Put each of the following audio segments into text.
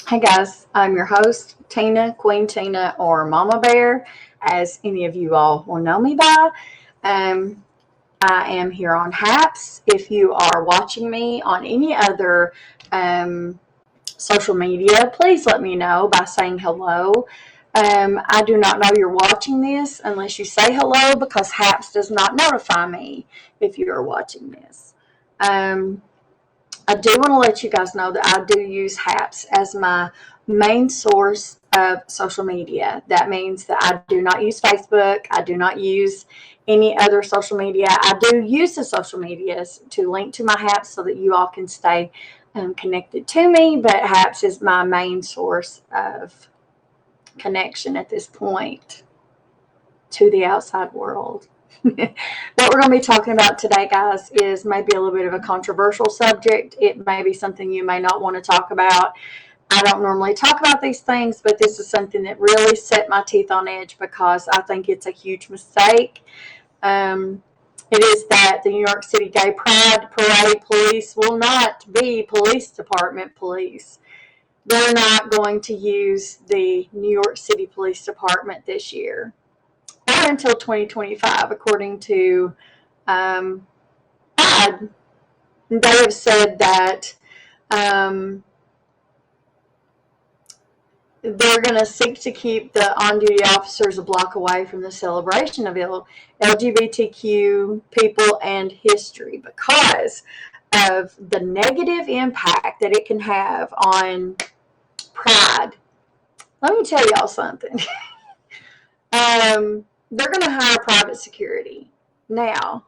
Hey guys, I'm your host, Tina, Queen Tina, or Mama Bear, as any of you all will know me by. Um, I am here on Haps. If you are watching me on any other social media, please let me know by saying hello. I do not know you're watching this unless you say hello because Haps does not notify me if you are watching this. I do want to let you guys know that I do use Haps as my main source of social media. That means that I do not use Facebook. I do not use any other social media. I do use the social medias to link to my Haps so that you all can stay connected to me, but Haps is my main source of connection at this point to the outside world. What we're going to be talking about today, guys, is maybe a little bit of a controversial subject. It may be something you may not want to talk about. I don't normally talk about these things, but this is something that really set my teeth on edge because I think it's a huge mistake. It is that the New York City Gay Pride Parade police will not be police department police. They're not going to use the New York City Police Department this year or until 2025, according to Pride. They have said that they're going to seek to keep the on-duty officers a block away from the celebration of LGBTQ people and history because of the negative impact that it can have on Pride. Let me tell y'all something. They're going to hire private security. Now,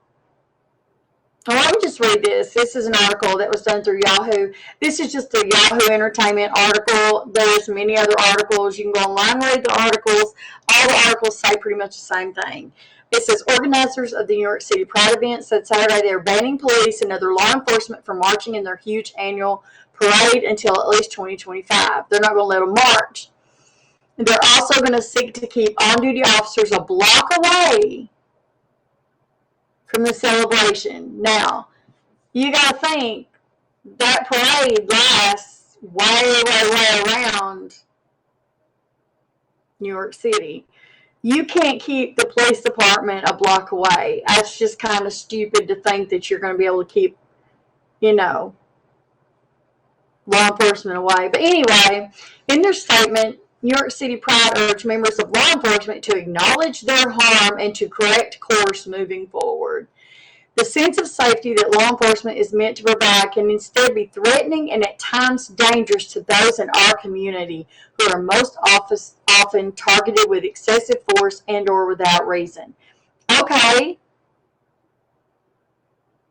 let me just read this. This is an article that was done through Yahoo. This is just a Yahoo Entertainment article. There's many other articles. You can go online and read the articles. All the articles say pretty much the same thing. It says organizers of the New York City Pride event said Saturday they are banning police and other law enforcement from marching in their huge annual parade until at least 2025. They're not going to let them march. They're also going to seek to keep on-duty officers a block away from the celebration. Now, you got to think that parade lasts way around New York City. You can't keep the police department a block away. That's just kind of stupid to think that you're going to be able to keep, law enforcement away. But anyway, in their statement, New York City Pride urged members of law enforcement to acknowledge their harm and to correct course moving forward. The sense of safety that law enforcement is meant to provide can instead be threatening and at times dangerous to those in our community who are most often targeted with excessive force and or without reason. Okay.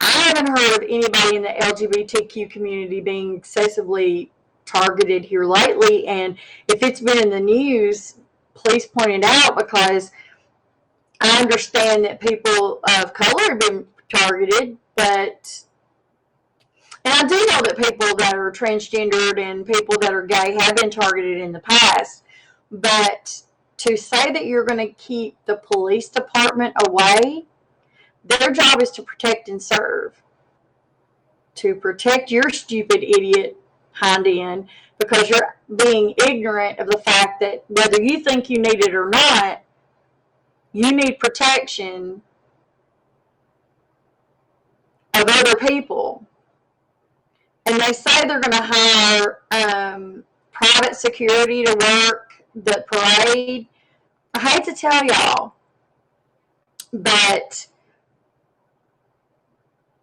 I haven't heard of anybody in the LGBTQ community being excessively targeted here lately, and if it's been in the news, please point it out because I understand that people of color have been targeted, and I do know that people that are transgendered and people that are gay have been targeted in the past, but to say that you're going to keep the police department away, their job is to protect and serve, to protect your stupid idiot hind end because you're being ignorant of the fact that whether you think you need it or not, you need protection of other people. And they say they're going to hire private security to work the parade. I hate to tell y'all, but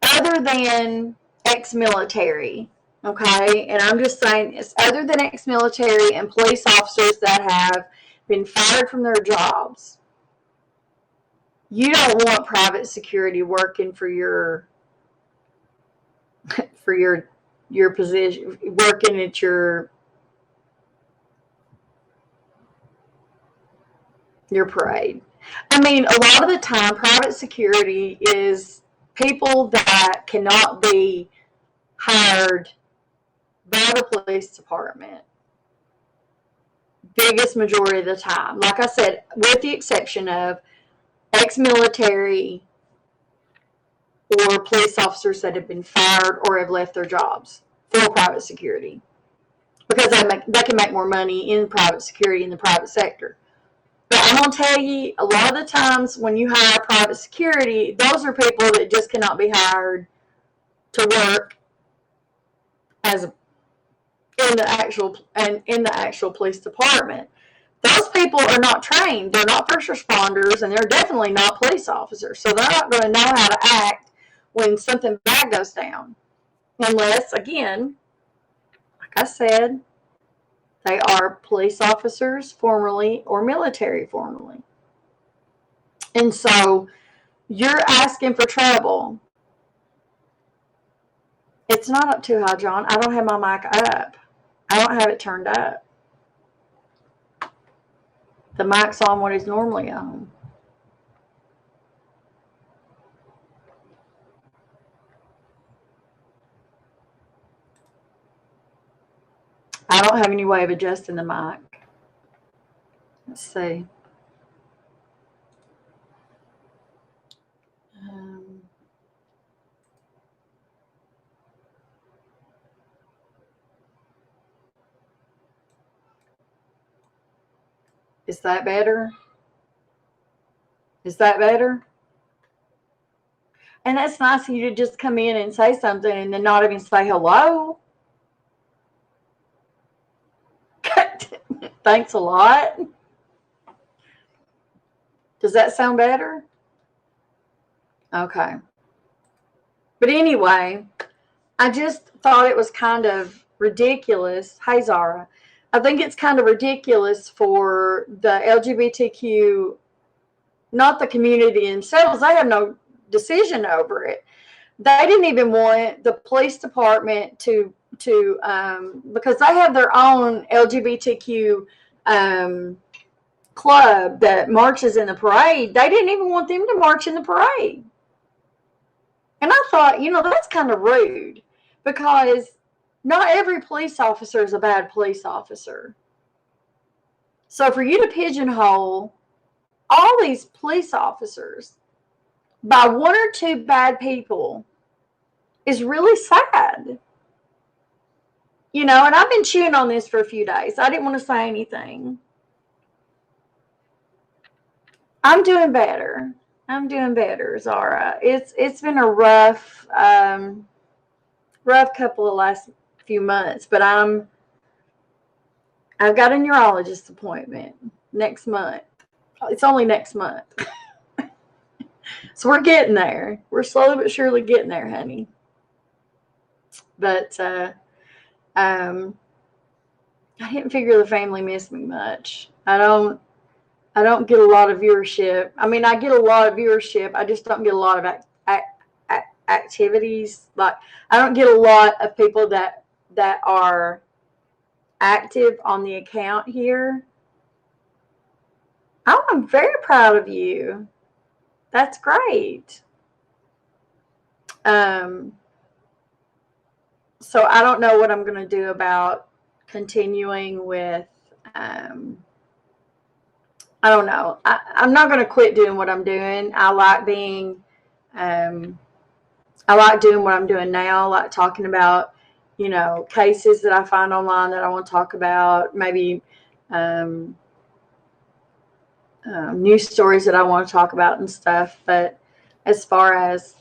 other than ex-military, okay, and I'm just saying this, other than ex-military and police officers that have been fired from their jobs, you don't want private security working for your position, working at your parade. I mean, a lot of the time, private security is people that cannot be hired by the police department. Biggest majority of the time. Like I said, with the exception of ex-military or police officers that have been fired or have left their jobs for private security. because they can make more money in private security in the private sector. But I'm going to tell you, a lot of the times when you hire private security, those are people that just cannot be hired to work as in the actual police department. Those people are not trained. They're not first responders, and they're definitely not police officers. So they're not going to know how to act when something bad goes down. Unless, again, like I said, they are police officers formerly or military formerly. And so you're asking for trouble. It's not up too high, John. I don't have my mic up. I don't have it turned up. The mic's on what it's normally on. I don't have any way of adjusting the mic. Let's see. Is that better? Is that better? And that's nice of you to just come in and say something and then not even say hello. Thanks a lot. Does that sound better? Okay. But anyway, I just thought it was kind of ridiculous. Hey, Zara. I think it's kind of ridiculous for the LGBTQ, not the community themselves. They have no decision over it. They didn't even want the police department to because they have their own LGBTQ club that marches in the parade. They didn't even want them to march in the parade. And I thought, that's kind of rude, because not every police officer is a bad police officer. So for you to pigeonhole all these police officers by one or two bad people is really sad. And I've been chewing on this for a few days. I didn't want to say anything. I'm doing better. Zara. It's been a rough couple of last few months, but I've got a neurologist appointment next month. It's only next month. So we're getting there. We're slowly but surely getting there, honey. But I didn't figure the family missed me much. I don't get a lot of viewership. I mean, I get a lot of viewership. I just don't get a lot of activities. Like, I don't get a lot of people that are active on the account here. Oh, I'm very proud of you. That's great. So I don't know what I'm going to do about continuing with, I don't know. I'm not going to quit doing what I'm doing. I like doing what I'm doing now. I like talking about, cases that I find online that I want to talk about, maybe news stories that I want to talk about and stuff. But as far as,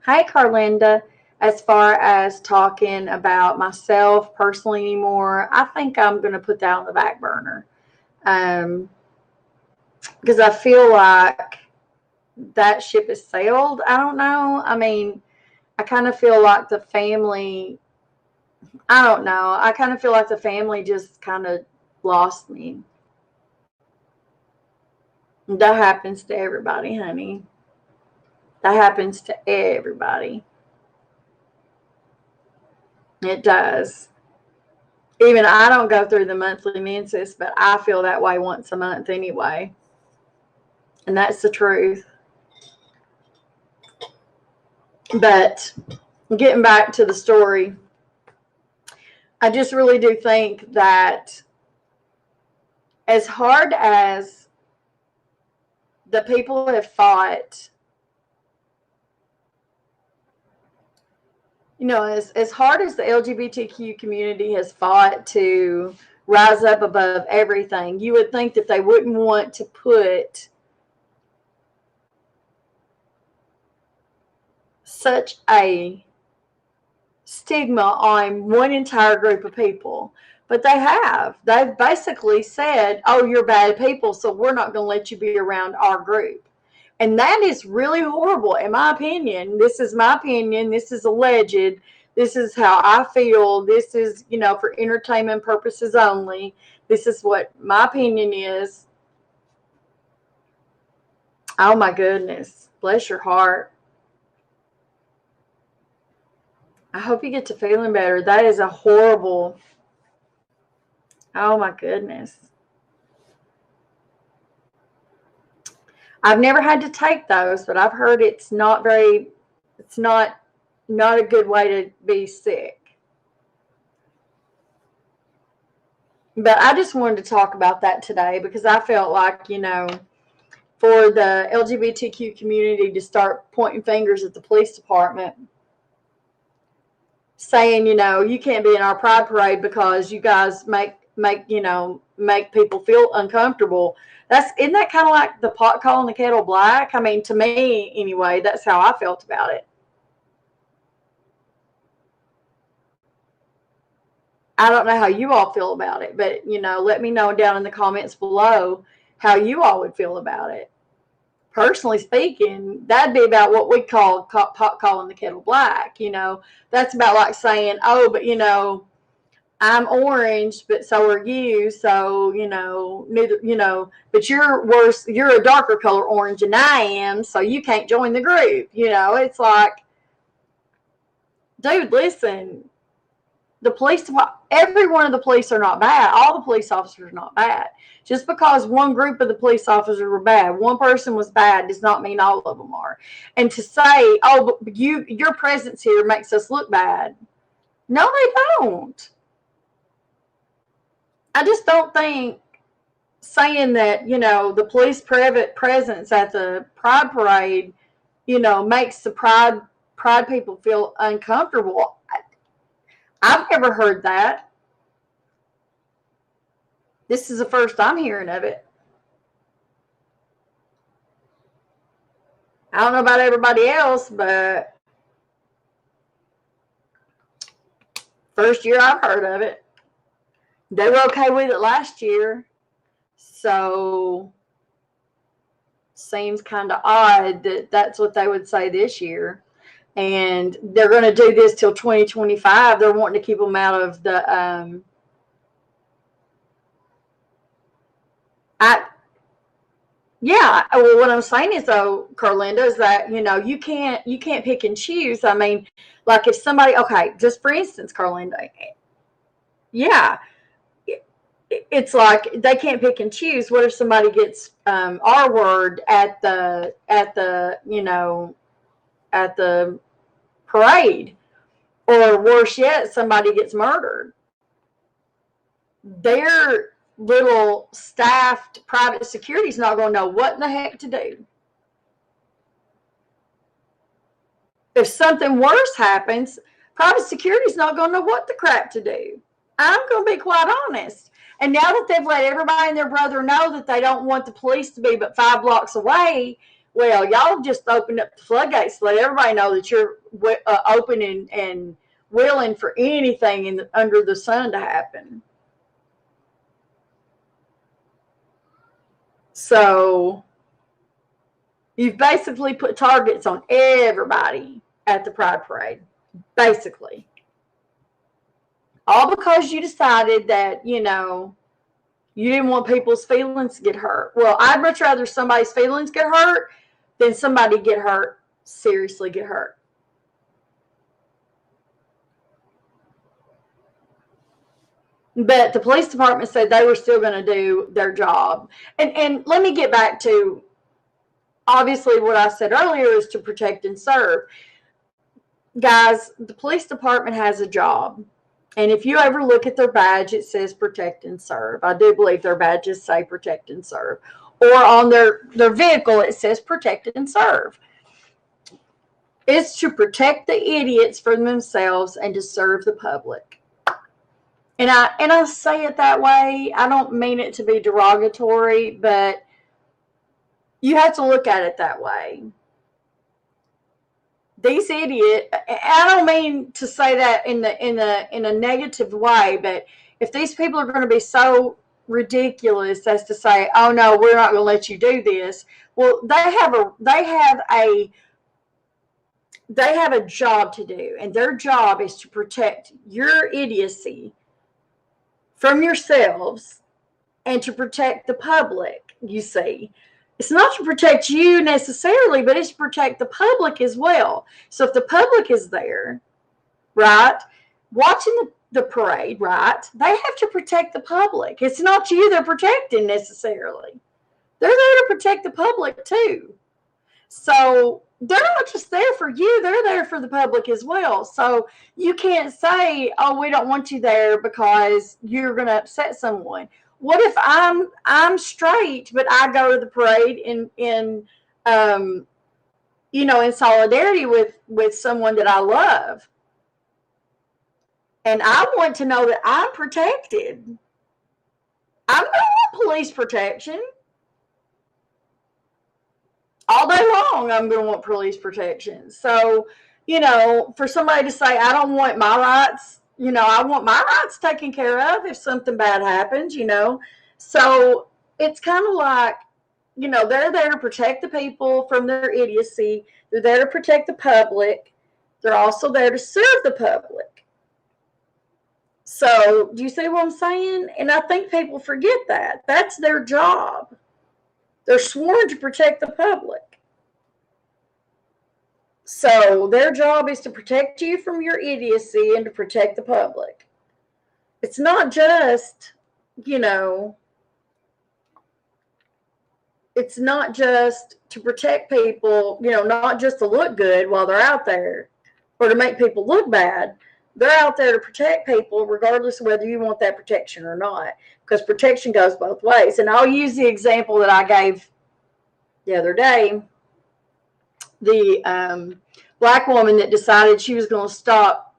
hey, Carlinda, as far as talking about myself personally anymore, I think I'm going to put that on the back burner. Because I feel like that ship has sailed. I don't know. I mean, I kind of feel like the family, I don't know. I kind of feel like the family just kind of lost me. That happens to everybody, honey. That happens to everybody. It does. Even I don't go through the monthly menses, but I feel that way once a month anyway. And that's the truth. But getting back to the story, I just really do think that as hard as the people have fought as hard as the LGBTQ community has fought to rise up above everything, you would think that they wouldn't want to put such a stigma on one entire group of people. But they have. They've basically said, oh, you're bad people, so we're not going to let you be around our group. And that is really horrible, in my opinion. This is my opinion. This is alleged. This is how I feel. This is, for entertainment purposes only. This is what my opinion is. Oh, my goodness. Bless your heart. I hope you get to feeling better. That is a horrible. Oh, my goodness. I've never had to take those, but I've heard it's not a good way to be sick. But I just wanted to talk about that today because I felt like, for the LGBTQ community to start pointing fingers at the police department, saying, you can't be in our pride parade because you guys make people feel uncomfortable. Isn't that kind of like the pot calling the kettle black? I mean, to me anyway, that's how I felt about it. I don't know how you all feel about it, but let me know down in the comments below how you all would feel about it. Personally speaking, that'd be about what we call pot calling the kettle black. That's about like saying, oh, but I'm orange, but so are you. So, neither, but you're worse. You're a darker color orange than I am. So you can't join the group. It's like, dude, listen, the police, every one of the police are not bad. All the police officers are not bad. Just because one group of the police officers were bad, one person was bad, does not mean all of them are. And to say, oh, but your presence here makes us look bad. No, they don't. I just don't think saying that, the police presence at the Pride Parade, makes the Pride people feel uncomfortable. I've never heard that. This is the first I'm hearing of it. I don't know about everybody else, but first year I've heard of it. They were okay with it last year. So seems kind of odd that that's what they would say this year. And they're going to do this till 2025. They're wanting to keep them out of the well, what I'm saying is though, Carlinda, is that you can't pick and choose. I mean, like if somebody, okay, just for instance, Carlinda, yeah, it's like they can't pick and choose. What if somebody gets R word at the parade, or worse yet, somebody gets murdered? Their little staffed private security is not going to know what in the heck to do. If something worse happens, private security is not going to know what the crap to do. I'm going to be quite honest. And now that they've let everybody and their brother know that they don't want the police to be but 5 blocks away, well, y'all just opened up the floodgates to let everybody know that you're open and willing for anything under the sun to happen. So you've basically put targets on everybody at the Pride Parade, basically. All because you decided that, you didn't want people's feelings to get hurt. Well, I'd much rather somebody's feelings get hurt than somebody get hurt, seriously get hurt. But the police department said they were still going to do their job. And let me get back to, obviously, what I said earlier is to protect and serve. Guys, the police department has a job. And if you ever look at their badge, it says protect and serve. I do believe their badges say protect and serve. Or on their vehicle, it says protect and serve. It's to protect the idiots from themselves and to serve the public. And I say it that way. I don't mean it to be derogatory, but you have to look at it that way. These idiots, I don't mean to say that in a negative way, but if these people are going to be so ridiculous as to say, "Oh no, we're not going to let you do this," well, they have a job to do, and their job is to protect your idiocy from yourselves and to protect the public. You see, it's not to protect you necessarily, but it's to protect the public as well. So if the public is there, right, watching the parade, right, they have to protect the public. It's not you they're protecting necessarily. They're there to protect the public too. So they're not just there for you, they're there for the public as well. So you can't say, "Oh, we don't want you there because you're going to upset someone." What if I'm straight, but I go to the parade um, in solidarity with someone that I love, and I want to know that I'm protected? I'm going to want police protection. All day long, I'm going to want police protection. So, for somebody to say, "I don't want my rights," I want my rights taken care of if something bad happens, So it's kind of like, they're there to protect the people from their idiocy. They're there to protect the public. They're also there to serve the public. So do you see what I'm saying? And I think people forget that. That's their job. They're sworn to protect the public. So their job is to protect you from your idiocy and to protect the public. It's not just, it's not just to protect people, not just to look good while they're out there or to make people look bad. They're out there to protect people regardless of whether you want that protection or not, because protection goes both ways. And I'll use the example that I gave the other day. The black woman that decided she was going to stop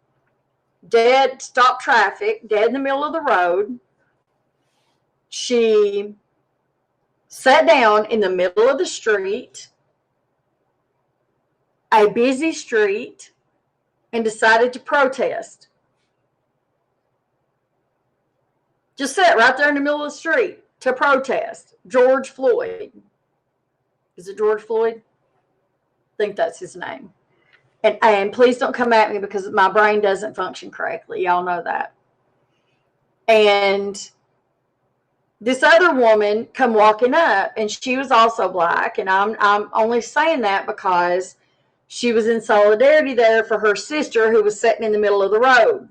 traffic dead in the middle of the road. She sat down in the middle of the street, a busy street, and decided to protest. Just sat right there in the middle of the street to protest George Floyd. Is it George Floyd? I think that's his name. And please don't come at me because my brain doesn't function correctly. Y'all know that. And this other woman come walking up, and she was also black. And I'm only saying that because she was in solidarity there for her sister who was sitting in the middle of the road.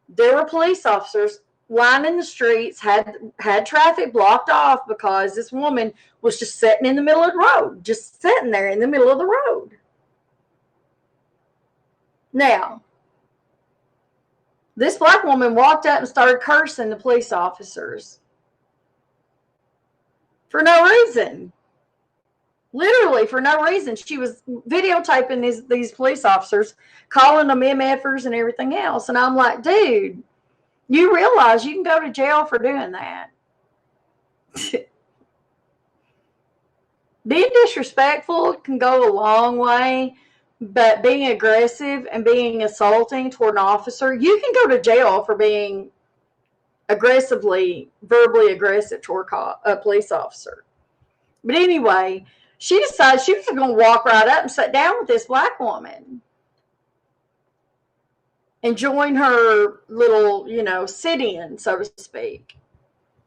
There were police officers lining the streets, had traffic blocked off because this woman was just sitting in the middle of the road, just sitting there in the middle of the road. Now, this black woman walked up and started cursing the police officers for no reason. Literally for no reason. She was videotaping these police officers, calling them MFers and everything else. And I'm like, dude, you realize you can go to jail for doing that. Being disrespectful can go a long way, but being aggressive and being assaulting toward an officer, you can go to jail for being verbally aggressive toward a police officer. But anyway, she decided she was going to walk right up and sit down with this black woman and join her little, sit-in, so to speak.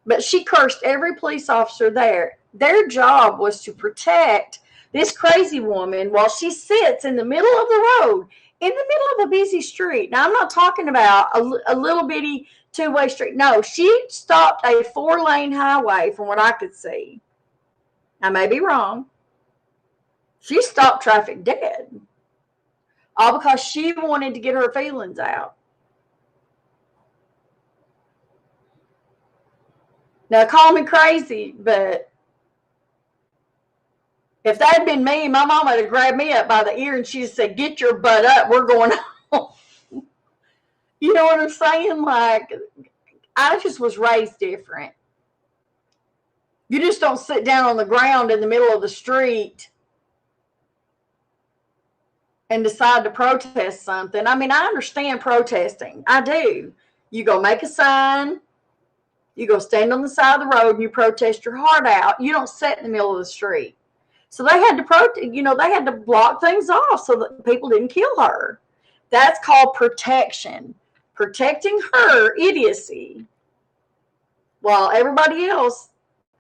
But she cursed every police officer there. Their job was to protect this crazy woman while she sits in the middle of the road, in the middle of a busy street. Now, I'm not talking about a little bitty two-way street. No, she stopped a 4-lane highway from what I could see. I may be wrong. She stopped traffic dead. All because she wanted to get her feelings out. Now, call me crazy, but If that had been me, my mom would have grabbed me up by the ear and she'd said, "Get your butt up. We're going home." You know what I'm saying? Like, I just was raised different. You just don't sit down on the ground in the middle of the street and decide to protest something. I mean, I understand protesting. I do. You go make a sign, you go stand on the side of the road, and you protest your heart out. You don't sit in the middle of the street. So they had to they had to block things off so that people didn't kill her. That's called protection. Protecting her idiocy while everybody else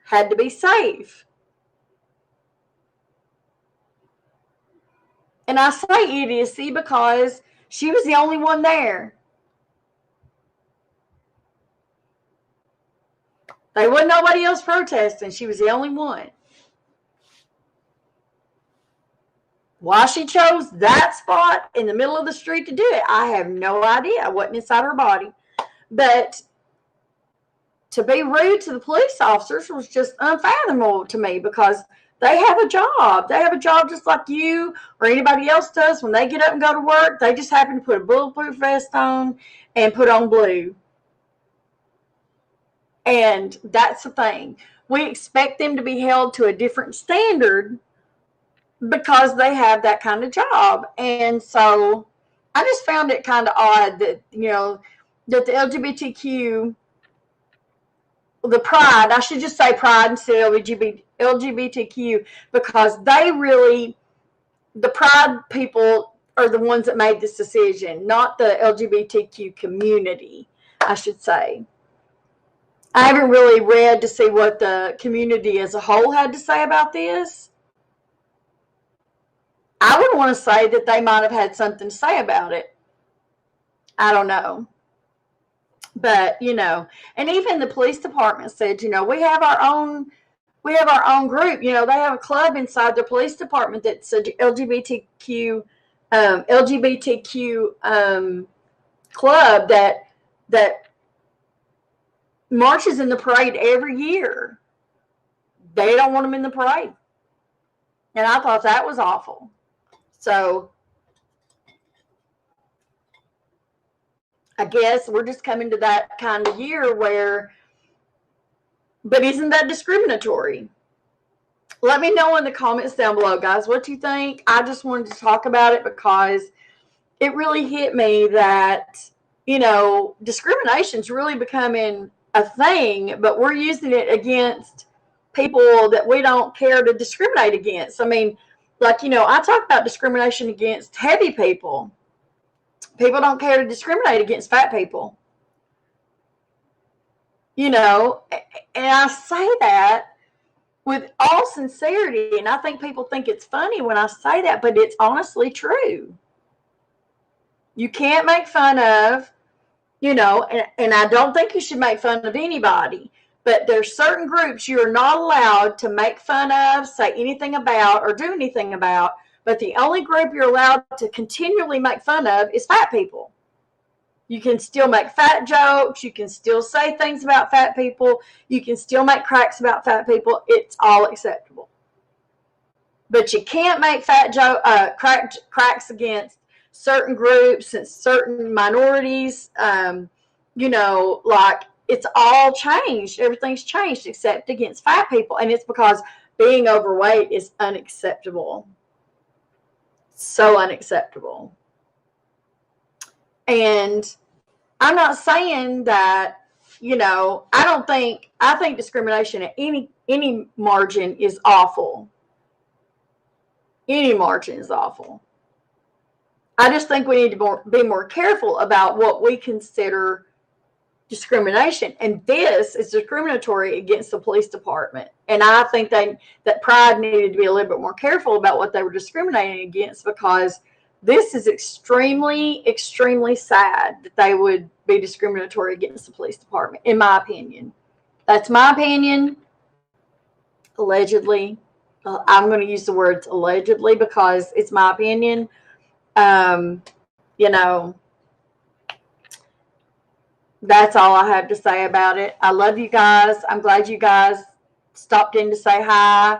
had to be safe. And I say idiocy because she was the only one there. There wasn't nobody else protesting. She was the only one. Why she chose that spot in the middle of the street to do it, I have no idea. I wasn't inside her body. But to be rude to the police officers was just unfathomable to me because they have a job. They have a job just like you or anybody else does. When they get up and go to work, they just happen to put a bulletproof vest on and put on blue. And that's the thing. We expect them to be held to a different standard because they have that kind of job. And so I just found it kind of odd that, that the LGBTQ, the pride, I should just say pride instead of LGBTQ, because the pride people are the ones that made this decision, not the LGBTQ community, I should say. I haven't really read to see what the community as a whole had to say about this. I would want to say that they might have had something to say about it. I don't know. But, and even the police department said, we have our own group. They have a club inside the police department that's a LGBTQ club that marches in the parade every year. They don't want them in the parade. And I thought that was awful. So I guess we're just coming to that kind of year but isn't that discriminatory? Let me know in the comments down below, guys, what you think. I just wanted to talk about it because it really hit me that, discrimination is really becoming a thing, but we're using it against people that we don't care to discriminate against. I mean, I talk about discrimination against heavy people. People don't care to discriminate against fat people. And I say that with all sincerity, and I think people think it's funny when I say that, but it's honestly true. You can't make fun of, and I don't think you should make fun of anybody, but there's certain groups you are not allowed to make fun of, say anything about, or do anything about, but the only group you're allowed to continually make fun of is fat people. You can still make fat jokes. You can still say things about fat people. You can still make cracks about fat people. It's all acceptable. But you can't make cracks against certain groups and certain minorities. It's all changed. Everything's changed except against fat people. And it's because being overweight is unacceptable. So unacceptable. And I'm not saying that, I think discrimination at any margin is awful. Any margin is awful. I just think we need to be more careful about what we consider discrimination. And this is discriminatory against the police department. And I think that Pride needed to be a little bit more careful about what they were discriminating against, because this is extremely, extremely sad that they would be discriminatory against the police department, in my opinion. That's my opinion. Allegedly. I'm going to use the words allegedly because it's my opinion. That's all I have to say about it. I love you guys. I'm glad you guys stopped in to say hi.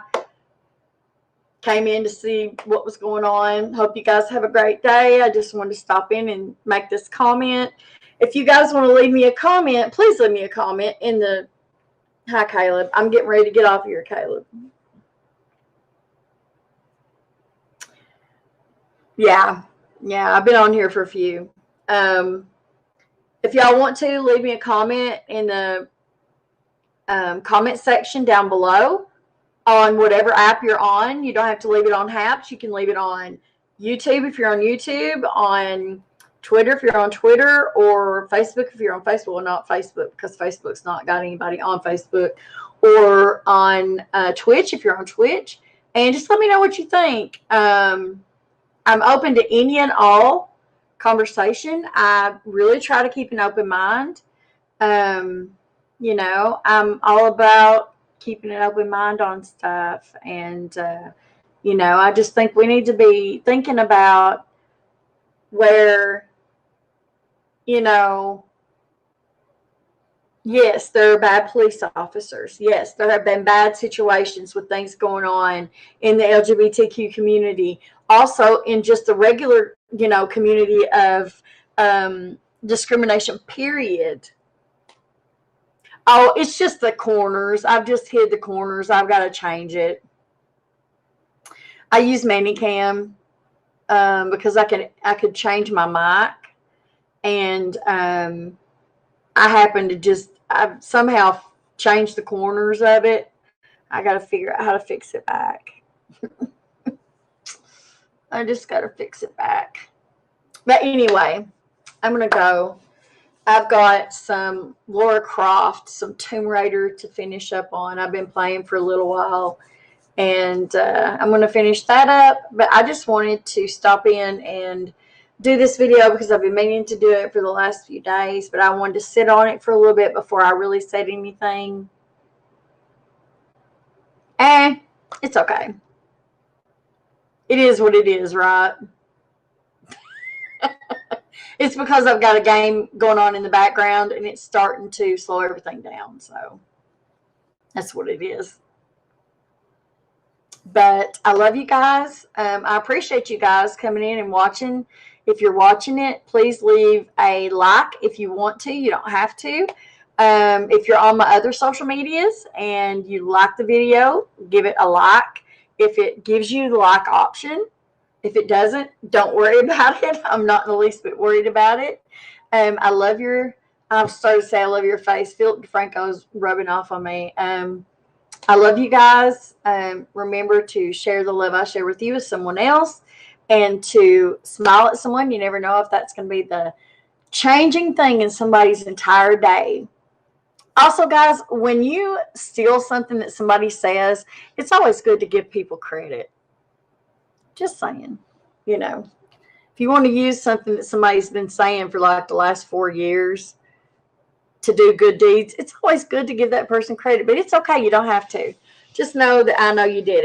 came in to see what was going on. Hope you guys have a great day. I just wanted to stop in and make this comment. If you guys want to leave me a comment, please leave me a comment in the... Hi, Caleb. I'm getting ready to get off here, Caleb. Yeah, I've been on here for a few. If y'all want to, leave me a comment in the comment section down below on whatever app you're on. You don't have to leave it on Haps. You can leave it on YouTube if you're on YouTube, on Twitter if you're on Twitter, or Facebook if you're on Facebook. Well, not Facebook, because Facebook's not got anybody on Facebook, or on Twitch if you're on Twitch. And just let me know what you think. I'm open to any and all conversation. I really try to keep an open mind. You know, I'm all about keeping an open mind on stuff. And, you know, I just think we need to be thinking about where, you know, yes, there are bad police officers. Yes, there have been bad situations with things going on in the LGBTQ community. Also, in just the regular, you know, community of discrimination, period. Oh, it's just the corners. I've just hid the corners. I've got to change it. I use Manicam because I could change my mic, and I happen to I've somehow changed the corners of it. I got to figure out how to fix it back. I just got to fix it back. But anyway, I'm going to go. I've got some Lara Croft, some Tomb Raider to finish up on. I've been playing for a little while, and I'm going to finish that up. But I just wanted to stop in and do this video because I've been meaning to do it for the last few days, but I wanted to sit on it for a little bit before I really said anything. It's okay. It is what it is, right? It's because I've got a game going on in the background and it's starting to slow everything down. So that's what it is. But I love you guys. I appreciate you guys coming in and watching. If you're watching it, please leave a like if you want to. You don't have to. If you're on my other social medias and you like the video, give it a like. If it gives you the like option. If it doesn't, don't worry about it. I'm not in the least bit worried about it. I love your... I'm starting to say I love your face. Philip DeFranco's rubbing off on me. I love you guys. Remember to share the love I share with you with someone else, and to smile at someone. You never know if that's going to be the changing thing in somebody's entire day. Also, guys, when you steal something that somebody says, it's always good to give people credit. Just saying, you know, if you want to use something that somebody's been saying for like the last 4 years to do good deeds, it's always good to give that person credit, but it's okay. You don't have to. Just know that I know you did it.